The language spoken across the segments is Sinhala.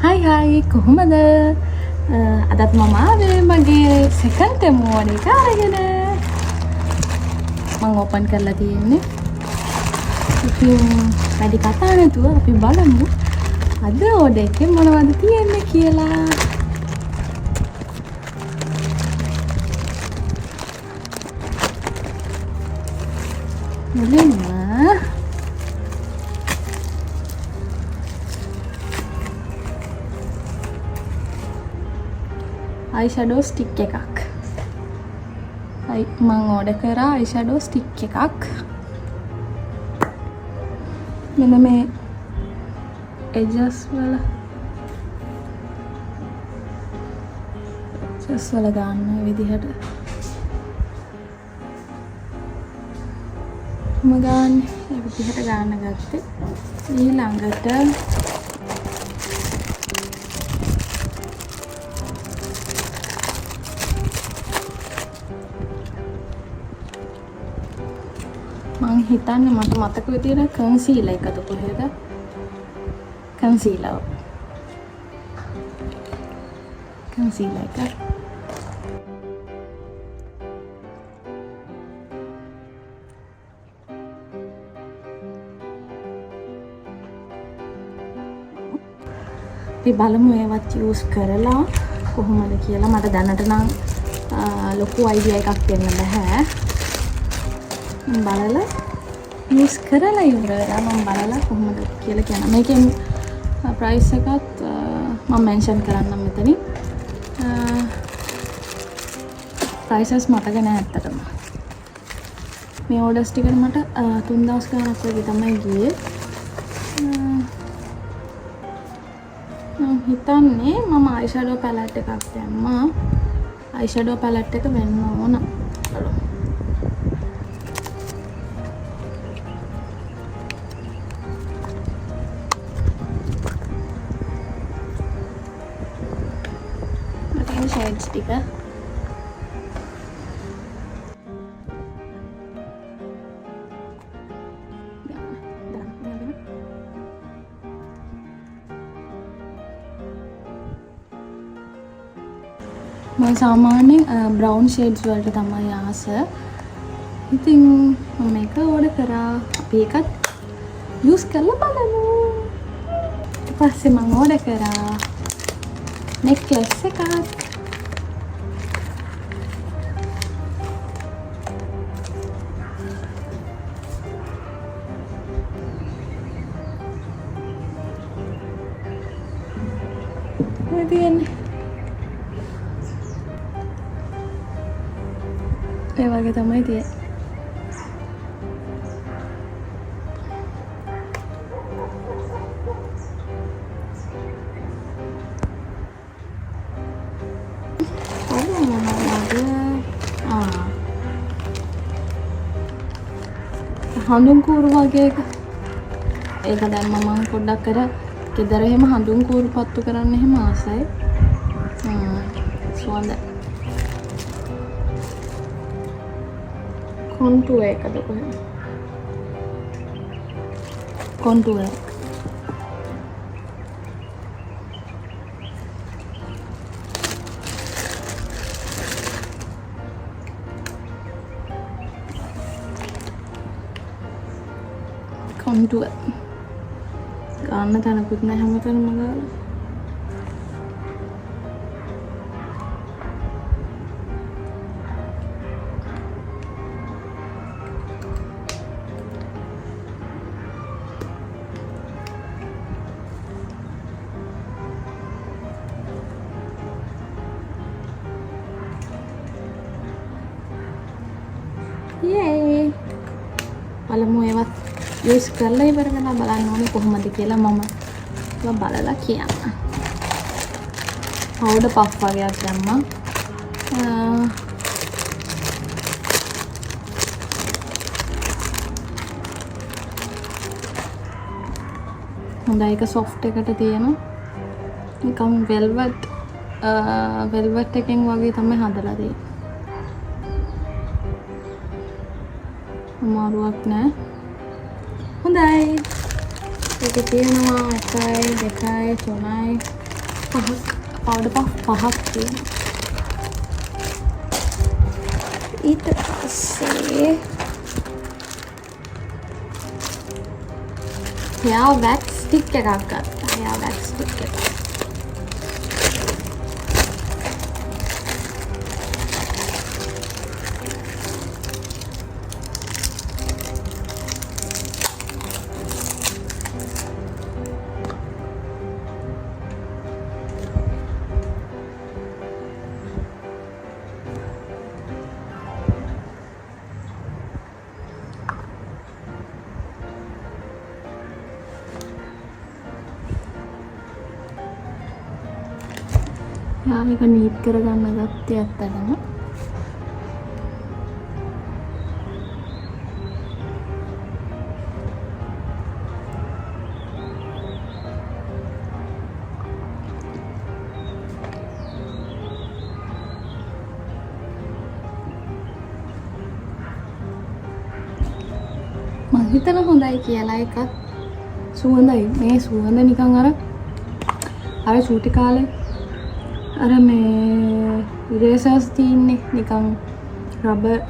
Hi කොහොමද? අදත් මම ආවේ මගේ සෙකන්ඩ් ටෙමෝඩ් එක අරගෙන. මම ඕපන් කරලා තියෙන්නේ. ඉතින් වැඩි කතා නැතුව අපි බලමු අද ඕඩර් එකේ මොනවද තියෙන්නේ කියලා. මුලින්ම eyeshadow stick එකක්. මම ඕඩර් කරා eyeshadow stick එකක්. මෙන්න මේ edges වල ගන්න විදිහට මම ගන්න ඒ විදිහට ගන්න ගත්තේ. ඊළඟට මං හිතන්නේ මට මතක විදියට කන්සීලර් එකද කොහෙද? කන්සීලර් එක. අපි බලමු ඒවත් යූස් කරලා කොහොමද කියලා. මට දැනට නම් ලොකු අයිඩියා එකක් දෙන්න බෑ. බලලා යූස් කරලා ඉවර වෙලා මම බලලා කොහොමද කියලා කියනවා. මේකෙන් ප්‍රයිස් එකත් මම මෙන්ෂන් කරන්නම් මෙතනින්. ප්‍රයිසස් මතක නෑ ඇත්තටම. මේ ඕඩර්ස් ටිකට මට 3000 ගාණක් වගේ තමයි ගියේ. මම හිතන්නේ මම eyeshadow palette එකක් දැම්මා. eyeshadow palette එක වෙන්න ඕන. shades ටික මම සාමාන්‍යයෙන් brown shades වලට තමයි ආස. ඉතින් මම මේක ඕඩර් කරා. අපි ඒකත් යූස් කරලා බලමු. ඊට පස්සේ මම ඕඩර් කරා necklace එකක්. ඒ වගේ තමයි තියෙන්නේ. හඳුන් කූරු වගේ එක. ඒක දැන් මම පොඩ්ඩක් කර ගෙදර එහෙම හඳුන් කූරු පත්තු කරන්න එහෙම ආසයි. සුවඳ කොන්ටුවර් එකද කොහෙද? කොන්ටුවර් කොන්ටුවර් ගන්න තැනකුත් නැහැ හැමතැනම ගාලා. යේ බලමු ඒවත් යූස් කරලා ඉවර වෙලා බලන්න ඕනේ කොහොමද කියලා. මම බලලා කියන්න. පවුඩර් පෆ් වගේක් දැම්මා. හොඳයි. ඒක සොෆ්ට් එකට තියෙනවා. නිකම් වෙල්වෙට් එකෙන් වගේ තමයි හදලා තියෙන්නේ. අමාරුවක් නෑ. හොඳයි. ඒක තියෙනවා 1 2 3 පවුඩර් පහක් තියෙනවා. ඊට පස්සේ hair wax stick එකක් ගත්තා. hair wax stick එක. මේක නීට් කරගන්න ගත්තේ ඇත්තටම. මම හිතන හොඳයි කියලා එකක් සුවඳයි. මේ සුවඳ නිකන් අර චූටි කාලේ අර මේ ඉරේසර්ස් තියෙන්නේ නිකන්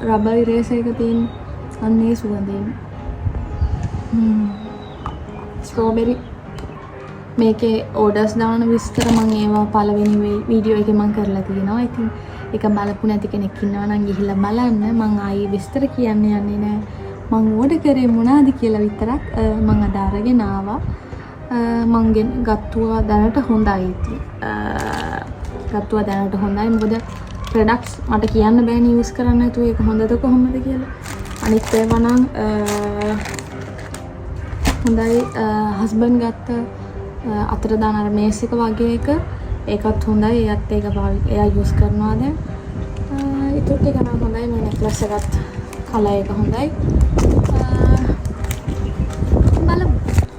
රබර් ඉරේසර් එක තියෙන්නේ අන්නේ සුවඳින්. ස්ට්‍රෝබෙරි මේකේ ඕඩර්ස් දාන විස්තර මම ඒවා පළවෙනි වීඩියෝ එකේ මම කරලා තියෙනවා. ඉතින් ඒක බලපු නැති කෙනෙක් ඉන්නවා නම් ගිහිල්ලා බලන්න. මම ආයේ විස්තර කියන්න යන්නේ නැහැ. මම ඕඩර් කරේ මොනවාද කියලා විතරක් මම අද අරගෙන ආවා. මම ගත්තුවා දැනට හොඳයි. ගත්තුවා දැනට හොඳයි. මොකද ප්‍රොඩක්ට්ස් මට කියන්න බෑනේ යූස් කරන්න නැතුව ඒක හොඳද කොහොමද කියලා. අනිත් ඒවා නම් හොඳයි. හස්බන්ඩ් ගත්ත අතර දාන අර මේස් එක වගේ එක ඒකත් හොඳයි. ඒත් ඒක එයා යූස් කරනවා දැන්. ඒත් ඒක නම් හොඳයි. මේ නෙක්ලස් එකත් කලර් එක හොඳයි. බලමු.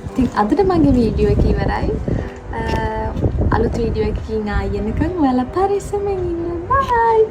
ඉතින් අදට මගේ වීඩියෝ එක ඉවරයි. අලුත් වීඩියෝ එකකින් ආයෙ එනකන් ඔයාලා පරිස්සමෙන් ඉන්න. බයි.